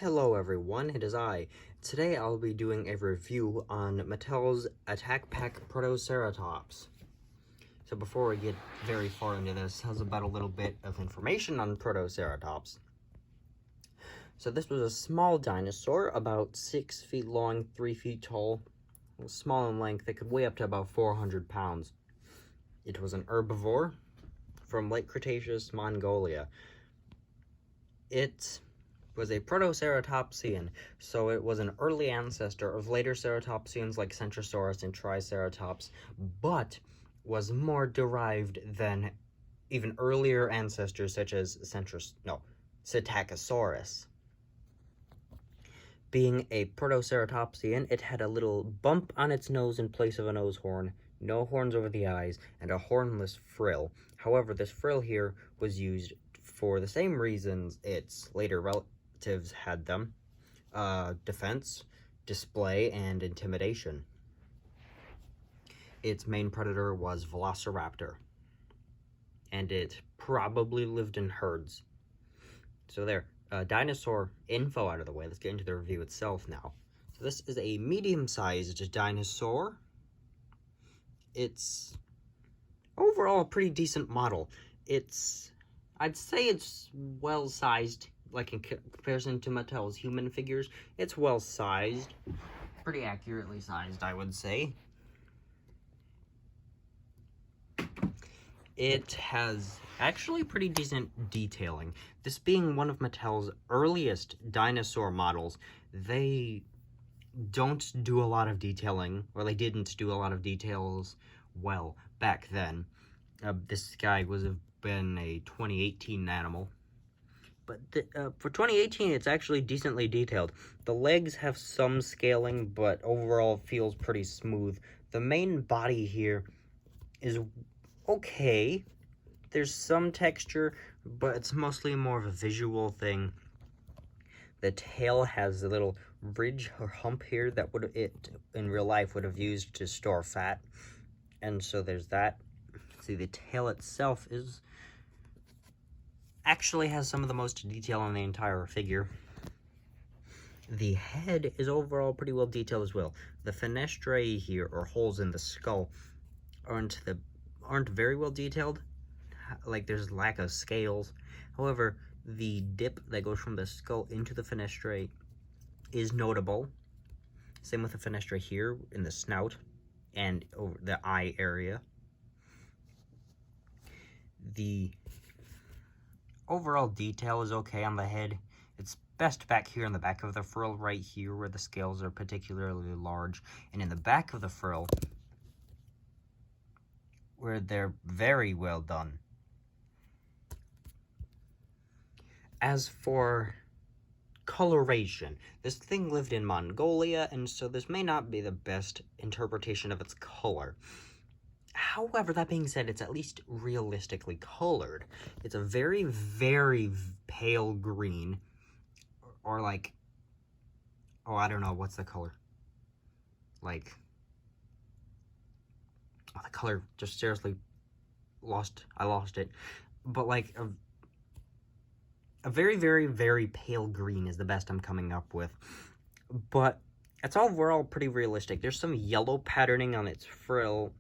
Hello everyone, it is I. Today I'll be doing a review on Mattel's Attack Pack Protoceratops. So before we get very far into this, how's about a little bit of information on Protoceratops. So this was a small dinosaur, about 6 feet long, 3 feet tall, small in length. It could weigh up to about 400 pounds. It was an herbivore from late Cretaceous Mongolia. It was a Protoceratopsian, so it was an early ancestor of later ceratopsians like Centrosaurus and Triceratops, but was more derived than even earlier ancestors such as Psittacosaurus. Being a Protoceratopsian, it had a little bump on its nose in place of a nose horn, no horns over the eyes, and a hornless frill. However, this frill here was used for the same reasons its later relatives had them: defense, display, and intimidation. Its main predator was Velociraptor, and it probably lived in herds. So there, dinosaur info out of the way. Let's get into the review itself now. So this is a medium-sized dinosaur. It's overall a pretty decent model. I'd say it's well-sized, like in comparison to Mattel's human figures. It's well-sized, pretty accurately sized, I would say. It has actually pretty decent detailing. This being one of Mattel's earliest dinosaur models, they don't do a lot of detailing, or they didn't do a lot of details well back then. This guy would have been a 2018 animal, but for 2018 it's actually decently detailed. The legs have some scaling, but overall feels pretty smooth. The main body here is okay. There's some texture, but it's mostly more of a visual thing. The tail has a little ridge or hump here that in real life would have used to store fat, and so there's that. See, the tail itself actually has some of the most detail on the entire figure. The head is overall pretty well detailed as well. The fenestrae here, or holes in the skull, aren't very well detailed. Like, there's lack of scales. However, the dip that goes from the skull into the fenestrae is notable. Same with the fenestrae here in the snout and over the eye area. The overall detail is okay on the head. It's best back here in the back of the frill, right here where the scales are particularly large, and in the back of the frill where they're very well done. As for coloration, this thing lived in Mongolia, and so this may not be the best interpretation of its color. However, that being said, it's at least realistically colored. It's a very, very pale green, or like, oh, I don't know, what's the color? Like, oh, the color just seriously I lost it. But like a very, very, very pale green is the best I'm coming up with. But it's overall pretty realistic. There's some yellow patterning on its frill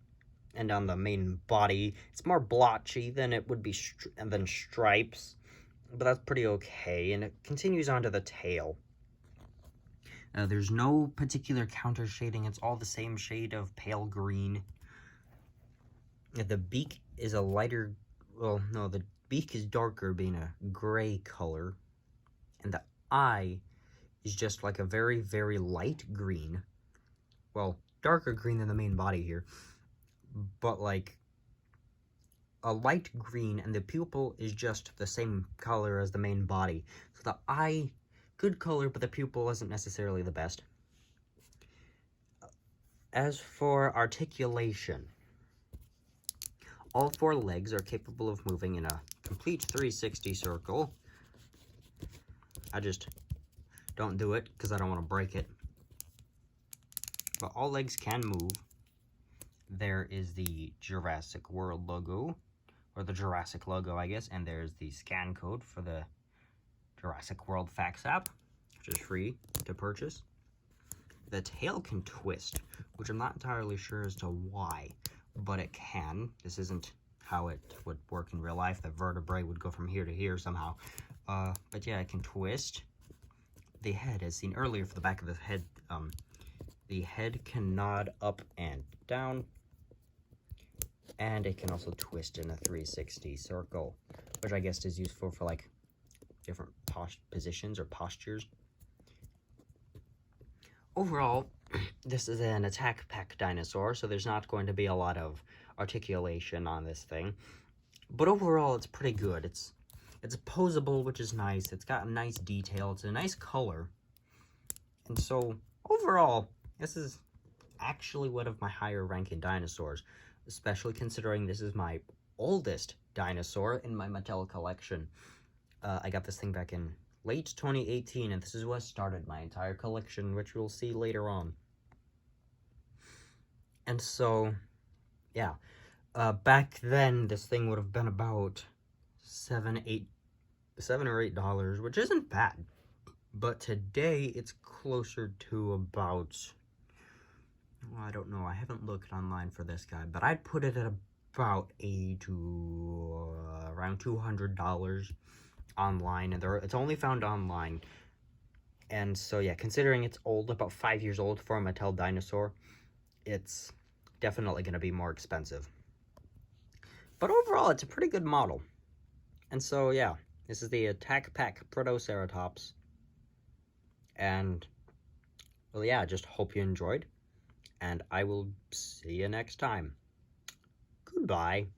and on the main body. It's more blotchy than it would be than stripes, but that's pretty okay. And it continues on to the tail. There's no particular counter shading. It's all the same shade of pale green. The beak is a lighter, well, no, the beak is darker, being a gray color, and the eye is just like a very, very light green. Well, darker green than the main body here, but like a light green, and the pupil is just the same color as the main body. So the eye, good color, but the pupil isn't necessarily the best. As for articulation, all 4 legs are capable of moving in a complete 360 circle. I just don't do it because I don't want to break it. But all legs can move. There is the Jurassic World logo, or the Jurassic logo, I guess, and there's the scan code for the Jurassic World Facts app. which is free to purchase. The tail can twist, which I'm not entirely sure as to why, but it can. This isn't how it would work in real life. The vertebrae would go from here to here somehow. But yeah, it can twist. The head, as seen earlier, for the back of the head can nod up and down, and it can also twist in a 360 circle, which I guess is useful for like different positions or postures. Overall, this is an attack pack dinosaur, so there's not going to be a lot of articulation on this thing. But overall, it's pretty good. It's posable, which is nice. It's got a nice detail. It's a nice color. And so, overall, this is actually one of my higher ranking dinosaurs, especially considering this is my oldest dinosaur in my Mattel collection. I got this thing back in late 2018, and this is what started my entire collection, which we'll see later on. And so, yeah, back then, this thing would have been about $7 or $8, which isn't bad. But today, it's closer to about, well, I don't know, I haven't looked online for this guy, but I'd put it at about around $200 online, and it's only found online. And so yeah, considering it's old, about 5 years old for a Mattel dinosaur, it's definitely going to be more expensive. But overall, it's a pretty good model. And so yeah, this is the Attack Pack Protoceratops. And well, yeah, just hope you enjoyed, and I will see you next time. Goodbye.